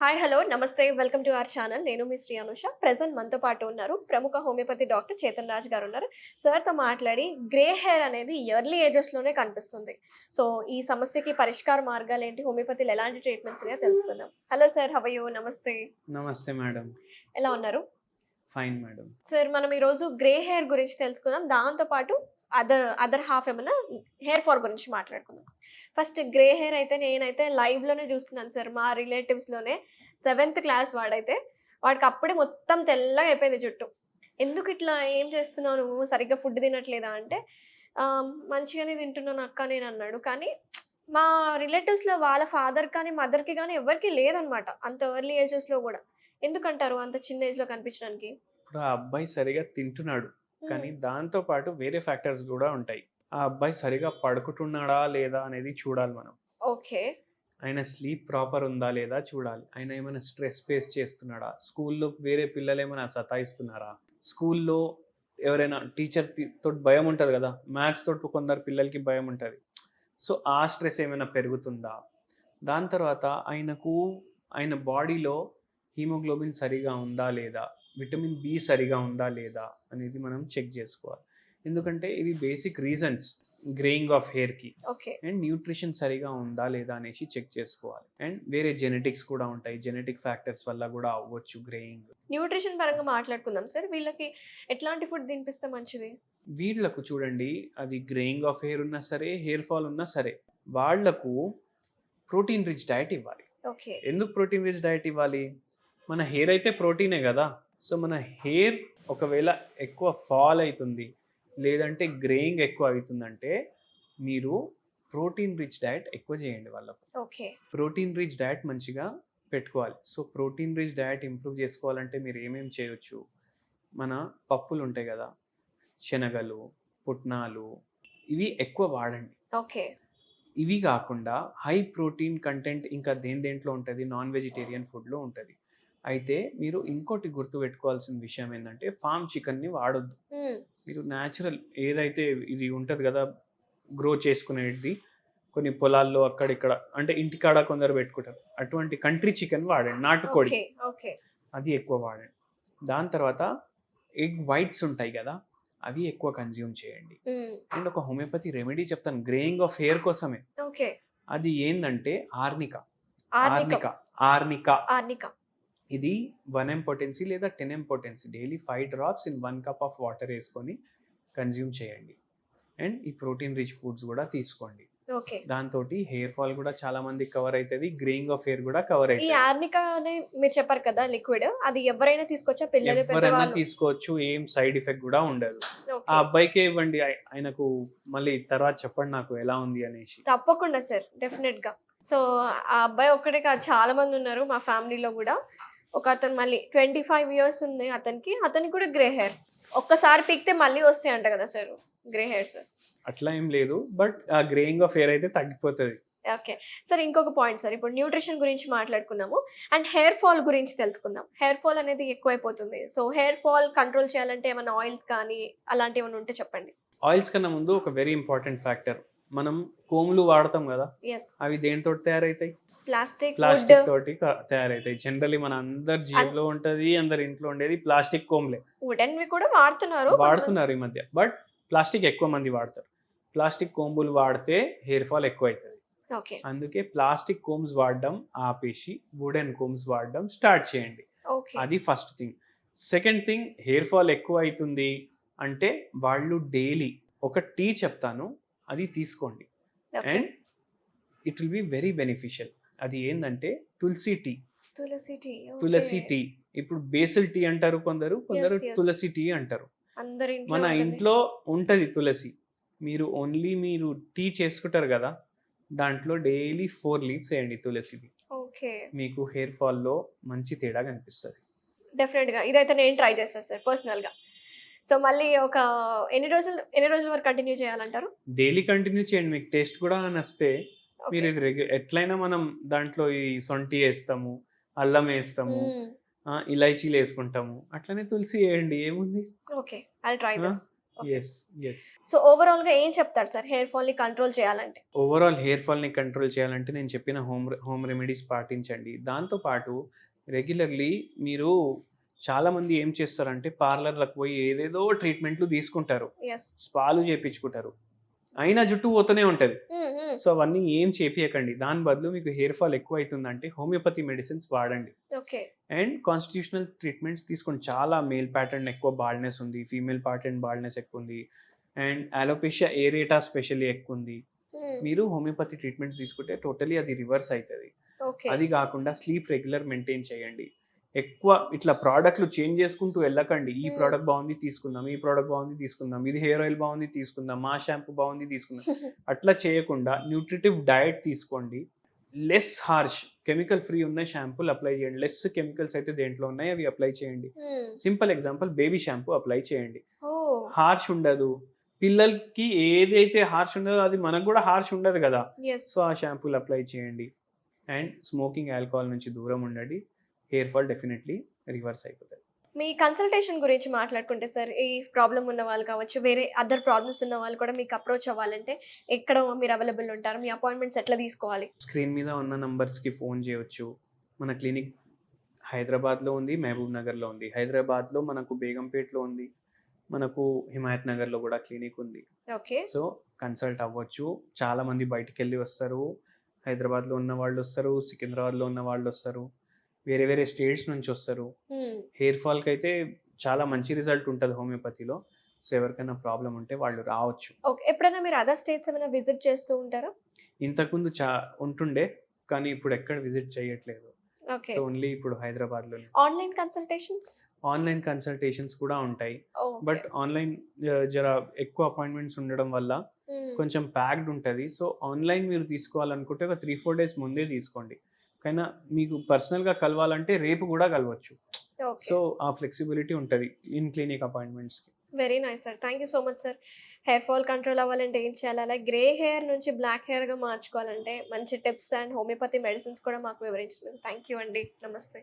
Hi hello నమస్తే welcome to our channel. నేను మీ Shri Anusha. Present మనతో పాటు ఉన్నారు ప్రముఖ హోమియోపతి డాక్టర్ చేతన్ రాజ్ గారు ఉన్నారు. సార్తో మాట్లాడి గ్రే హెయిర్ అనేది ఎర్లీ ఏజెస్లోనే కనిపిస్తుంది. సో ఈ సమస్యకి పరిష్కార మార్గాలు ఏంటి, హోమియోపతిలో ఎలాంటి ట్రీట్మెంట్స్ ఉన్నాయో తెలుసుకుందాం. Hello sir, how are you? నమస్తే. నమస్తే మేడం. ఎలా ఉన్నారు ఫైన్ మేడం. సార్? మనం ఈరోజు గ్రే హెయిర్ గురించి తెలుసుకుందాం. దాంతో పాటు అదర్ హాఫ్ ఏమన్నా హెయిర్ ఫాల్ గురించి మాట్లాడుకుందాం. ఫస్ట్ గ్రే హెయిర్ అయితే నేనైతే లైవ్లోనే చూస్తున్నాను సార్. మా రిలేటివ్స్లోనే 7th క్లాస్ వాడైతే వాడికి అప్పుడే మొత్తం తెల్లగా అయిపోయింది జుట్టు. ఎందుకు ఇట్లా, ఏం చేస్తున్నావు నువ్వు, సరిగ్గా ఫుడ్ తినట్లేదా అంటే మంచిగానే తింటున్నాను అక్క నేను అన్నాడు. కానీ మా రిలేటివ్స్లో వాళ్ళ ఫాదర్ కానీ మదర్కి కానీ ఎవరికి లేదనమాట అంత ఎర్లీ ఏజెస్లో కూడా. ఎందుకంటారు అంత చిన్న ఏజ్లో కనిపించడానికి? ఇప్పుడు ఆ అబ్బాయి సరిగా తింటున్నాడు, కానీ దాంతో పాటు వేరే ఫ్యాక్టర్స్ కూడా ఉంటాయి. ఆ అబ్బాయి సరిగా పడుకుంటున్నాడా లేదా అనేది చూడాలి మనం. ఓకే. ఆయన స్లీప్ ప్రాపర్ ఉందా లేదా చూడాలి. ఆయన ఏమైనా స్ట్రెస్ ఫేస్ చేస్తున్నాడా, స్కూల్లో వేరే పిల్లలు ఏమైనా సతాయిస్తున్నారా, స్కూల్లో ఎవరైనా టీచర్ తోటి భయం ఉంటుంది కదా, మ్యాథ్స్ తోటి కొందరు పిల్లలకి భయం ఉంటుంది. సో ఆ స్ట్రెస్ ఏమైనా పెరుగుతుందా, దాని తర్వాత ఆయన బాడీలో హీమోగ్లోబిన్ సరిగా ఉందా లేదా, విటమిన్ బి సరిగా ఉందా లేదా అనేది మనం చెక్ చేసుకోవాలి. ఎందుకంటే ఇవి బేసిక్ రీజన్స్ గ్రేయింగ్ ఆఫ్ హెయిర్కి. ఓకే. అండ్ న్యూట్రిషన్ సరిగా ఉందా లేదా అనేసి చెక్ చేసుకోవాలి. అండ్ వేరే జెనెటిక్స్ కూడా ఉంటాయి, జెనెటిక్ ఫ్యాక్టర్స్ వల్ల కూడా అవ్వచ్చు గ్రేయింగ్. న్యూట్రిషన్ పరంగా మాట్లాడుకుందాం సార్. వీళ్ళకి ఎట్లాంటి ఫుడ్ తినిపిస్తే మంచిది? వీళ్ళకు చూడండి, అది గ్రేయింగ్ ఆఫ్ హెయిర్ ఉన్నా సరే, హెయిర్ ఫాల్ ఉన్నా సరే, వాళ్లకు ప్రోటీన్ రిచ్ డయట్ ఇవ్వాలి. ఓకే. ఎందుకు ప్రోటీన్ రిచ్ డయట్ ఇవ్వాలి? మన హెయిర్ అయితే ప్రోటీనే కదా. సో మన హెయిర్ ఒకవేళ ఎక్కువ ఫాల్ అవుతుంది, లేదంటే గ్రేయింగ్ ఎక్కువ అవుతుందంటే మీరు ప్రోటీన్ రిచ్ డయట్ ఎక్కువ చేయండి వాళ్ళకు. ఓకే. ప్రోటీన్ రిచ్ డయట్ మంచిగా పెట్టుకోవాలి. So protein rich diet improve చేసుకోవాలంటే మీరు ఏమేమి చేయొచ్చు? మన పప్పులు ఉంటాయి కదా, శనగలు, పుట్నాలు, ఇవి ఎక్కువ వాడండి. ఓకే. ఇవి కాకుండా హై ప్రోటీన్ కంటెంట్ ఇంకా దేంట్లో ఉంటుంది, నాన్ వెజిటేరియన్ ఫుడ్లో ఉంటుంది. అయితే మీరు ఇంకోటి గుర్తుపెట్టుకోవాల్సిన విషయం ఏంటంటే, ఫామ్ చికెన్ని వాడొద్దు. మీరు న్యాచురల్ ఏదైతే ఇది ఉంటుంది కదా, గ్రో చేసుకునేది కొన్ని పొలాల్లో అక్కడిక్కడ, అంటే ఇంటికాడ కొందరు పెట్టుకుంటారు, అటువంటి కంట్రీ చికెన్ వాడండి, నాటుకోడి. ఓకే. అది ఎక్కువ వాడండి. దాని తర్వాత ఎగ్ వైట్స్ ఉంటాయి కదా, అవి ఎక్కువ కన్జ్యూమ్ చేయండి. అండ్ ఒక హోమియోపతి రెమెడీ చెప్తాను గ్రేయింగ్ ఆఫ్ హెయిర్ కోసమే. ఓకే. అది ఏంటంటే ఆర్నికా. ఆర్నికా. Arnica arnica. ఇది 1 potency లేదా 10 potency daily 5 drops in 1 cup of water వేసుకొని కన్జ్యూమ్ చేయండి. అండ్ ఈ ప్రోటీన్ రిచ్ ఫుడ్స్ కూడా తీసుకోండి. ఓకే. దాంతో హెయిర్ ఫాల్ కూడా చాలా మంది కవర్ అవుతుంది, గ్రేయింగ్ ఆఫ్ హెయిర్ కూడా కవర్ ఈ అవుతుంది. ఆర్నికా అని మీరు చెప్పారు కదా లిక్విడ్, అది ఎవరైనా తీసుకోవచ్చా? పిల్లలు, ఎవరైనా పెద్దవాళ్ళు? తీసుకోవచ్చు, ఏం సైడ్ ఎఫెక్ట్ కూడా ఉండదు. ఆ ఓకే. అబ్బాయికే ఇవ్వండి, ఆయనకు మళ్ళీ తర్వాత చెప్పండి నాకు ఎలా ఉంది అనేసి. తప్పకుండా సార్, డెఫినెట్ గా. సో ఆ అబ్బాయి ఒక్కడే కాదు, చాలా మంది ఉన్నారు మా ఫ్యామిలీలో కూడా. ఒక అతను మళ్ళీ 25 ఇయర్స్ ఉన్నాయి అతనికి కూడా గ్రే హెయిర్. ఒక్కసారి పీకితే మళ్ళీ వస్తాయంట కదా సార్ గ్రే హెయిర్స్? అట్లా ఏం లేదు, బట్ ఆ గ్రేయింగ్ ఆఫ్ హెయిర్ అయితే తగ్గిపోతుంది. ఓకే. సార్ ఇంకొక పాయింట్ సార్, ఇప్పుడు న్యూట్రిషన్ గురించి మాట్లాడుకున్నాము అండ్ హెయిర్ ఫాల్ గురించి తెలుసుకుందాం. హెయిర్ ఫాల్ అనేది ఎక్కువైపోతుంది. సో హెయిర్ ఫాల్ కంట్రోల్ చేయాలంటే ఏమైనా ఆయిల్స్ కానీ అలాంటివి ఏమైనా ఉంటే చెప్పండి. ఆయిల్స్ కన్నా ముందు ఒక వెరీ ఇంపార్టెంట్ ఫ్యాక్టర్, మనం కోములు వాడతాం కదా, ఎస్. అవి దేనితో తయారవుతాయి? ప్లాస్టిక్ తోటి తయారవుతాయి. జనరలీ మన అందరి జేబులో ఉంటది, అందరి ఇంట్లో ఉండేది ప్లాస్టిక్ కోమ్లే. వుడెన్వి కూడా వాడుతున్నారు ఈ మధ్య, బట్ ప్లాస్టిక్ ఎక్కువ మంది వాడతారు. ప్లాస్టిక్ కోంబులు వాడితే హెయిర్ ఫాల్ ఎక్కువ అవుతుంది. ఓకే. అందుకే ప్లాస్టిక్ కోమ్స్ వాడడం ఆపేసి వుడెన్ కోమ్స్ వాడడం స్టార్ట్ చేయండి. ఓకే. అది first thing. Second thing, hair fall ఎక్కువ అవుతుంది అంటే వాళ్ళు డైలీ ఒక టీ చెప్తాను, అది తీసుకోండి. And it will be very beneficial. అది ఏంటంటే తులసి టీ. తులసి టీ, ఇప్పుడు బేసిల్ టీ అంటారు కొందరు, తులసి టీ అంటారు. మన ఇంట్లో ఉంటది తులసి. మీరు టీ చేసుకుంటారు కదా, దాంట్లో డైలీ 4 leaves వేయండి తులసిది. ఓకే. మీకు హెయిర్ ఫాల్ లో మంచి తేడా కనిపిస్తుంది. డెఫినెట్ గా ఇదైతే నేను ట్రై చేస్తాను సార్ పర్సనల్ గా. సో మళ్ళీ ఒక ఎన్ని రోజుల వరకు కంటిన్యూ చేయాలంటారు? డైలీ కంటిన్యూ చేయండి, మీకు టేస్ట్ కూడా నస్తే. మీరు ఇది ఎట్లయినా మనం దాంట్లో ఈ సొంటి వేస్తాము, అల్లం వేస్తాము, ఇలైచీలు వేసుకుంటాము, అట్లనే తులసి వేయండి, ఏముంది. Okay, I try this. Yes yes. So overall గా ఏం చెప్తారు సార్ హెయిర్ ఫాల్ ని కంట్రోల్ చేయాలంటే? ఓవరాల్ హెయిర్ ఫాల్ని కంట్రోల్ చేయాలంటే నేను చెప్పిన హోమ్ రెమెడీస్ పాటించండి. దాంతోపాటు రెగ్యులర్లీ మీరు చాలామంది ఏం చేస్తారంటే పార్లర్లకు పోయి ఏదేదో ట్రీట్మెంట్లు తీసుకుంటారు, ఎస్. స్పాలు చేయించుకుంటారు, అయినా జుట్టు పోతూనే ఉంటుంది. సో అవన్నీ ఏం చేపియకండి. దాని బదులు మీకు హెయిర్ ఫాల్ ఎక్కువ అవుతుందంటే హోమియోపతి మెడిసిన్స్ వాడండి. ఓకే. అండ్ కాన్స్టిట్యూషనల్ ట్రీట్మెంట్స్ తీసుకోండి. చాలా మేల్ ప్యాటర్న్ ఎక్కువ బాల్డ్నెస్ ఉంది, ఫీమేల్ ప్యాటర్న్ బాల్డ్నెస్ ఎక్కువ ఉంది, అండ్ అలోపేషియా ఏరేటా స్పెషల్లీ ఎక్కువ ఉంది. మీరు హోమియోపతి ట్రీట్మెంట్స్ తీసుకుంటే టోటలీ అది రివర్స్ అవుతుంది. ఓకే. అది కాకుండా స్లీప్ రెగ్యులర్ మెయింటైన్ చేయండి. ఎక్కువ ఇట్లా ప్రోడక్ట్లు చేంజ్ చేసుకుంటూ వెళ్ళకండి. ఈ ప్రోడక్ట్ బాగుంది తీసుకుందాం, ఈ ప్రోడక్ట్ బాగుంది తీసుకుందాం, ఇది హెయిర్ ఆయిల్ బాగుంది తీసుకుందాం, మా షాంపూ బాగుంది తీసుకుందాం. అట్లా చేయకుండా న్యూట్రిటివ్ డయట్ తీసుకోండి. లెస్ హార్ష్ కెమికల్ ఫ్రీ ఉన్న షాంపూలు అప్లై చేయండి. లెస్ కెమికల్స్ అయితే దేంట్లో ఉన్నాయి అవి అప్లై చేయండి. Simple example baby shampoo apply చేయండి. హార్ష్ ఉండదు. పిల్లలకి ఏదైతే హార్ష్ ఉండదో అది మనకు కూడా హార్ష్ ఉండదు కదా. సో ఆ షాంపూలు అప్లై చేయండి. అండ్ స్మోకింగ్, ఆల్కహాల్ నుంచి దూరం ఉండండి. హెయిర్ ఫాల్ డెఫినెట్లీ రివర్స్ అయిపోతుంది. మీ కన్సల్టేషన్ గురించి మాట్లాడుకుంటే సార్, ఈ ప్రాబ్లమ్ ఉన్న వాళ్ళు కావచ్చు, వేరే అదర్ ప్రాబ్లమ్స్ ఉన్న వాళ్ళు కూడా మీకు అప్రోచ్ అవ్వాలంటే ఎక్కడ మీరు అవైలబుల్ ఉంటారు? మీ అపాయింట్మెంట్స్ ఎట్లా తీసుకోవాలి? స్క్రీన్ మీద ఉన్న నంబర్స్కి ఫోన్ చేయవచ్చు. మన క్లినిక్ హైదరాబాద్లో ఉంది, మహబూబ్ నగర్లో ఉంది. హైదరాబాద్లో మనకు బేగంపేట్లో ఉంది, మనకు హిమాయత్ నగర్లో కూడా క్లినిక్ ఉంది. ఓకే. సో కన్సల్ట్ అవ్వచ్చు. చాలామంది బయటికి వెళ్ళి వస్తారు. హైదరాబాద్లో ఉన్న వాళ్ళు వస్తారు, సికింద్రాబాద్లో ఉన్న వాళ్ళు వస్తారు, వేరే వేరే స్టేట్స్ నుంచి వస్తారు. హెయిర్ ఫాల్కి అయితే చాలా మంచి రిజల్ట్ ఉంటుంది హోమియోపతిలో. సో ఎవరికైనా ప్రాబ్లం ఉంటే వాళ్ళు రావచ్చు. ఓకే. ఎప్పుడైనా మీరు అదర్ స్టేట్స్ ఏమైనా విజిట్ చేస్తూ ఉంటారా? ఇంతకుముందు ఉంటుండే, కానీ ఇప్పుడు ఎక్కడ విజిట్ చేయట్లేదు. ఓకే. సో ఓన్లీ ఇప్పుడు హైదరాబాద్లోనే. Online consultations? ఆన్లైన్ కన్సల్టేషన్స్ కూడా ఉంటాయి. బట్ ఆన్లైన్ జర ఎక్కువ అపాయింట్మెంట్స్ ఉండడం వల్ల కొంచెం ప్యాక్డ్ ఉంటుంది. సో ఆన్లైన్ మీరు తీసుకోవాలనుకుంటే ఒక 3-4 డేస్ ముందే తీసుకోండి. కానీ మీకు పర్సనల్గా కలవాలంటే రేపు కూడా కలవచ్చు. సో ఆ ఫ్లెక్సిబిలిటీ ఉంటుంది ఇన్ క్లినిక్ అపాయింట్మెంట్స్కి. Very nice sir. Thank you so much sir. Hair fall control అవ్వాలంటే ఏం చేయాలి, అలాగే గ్రే హెయిర్ నుంచి బ్లాక్ హెయిర్గా మార్చుకోవాలంటే మంచి టిప్స్ అండ్ హోమియోపతి మెడిసిన్స్ కూడా మాకు వివరించినందుకు థ్యాంక్ యూ అండి. నమస్తే.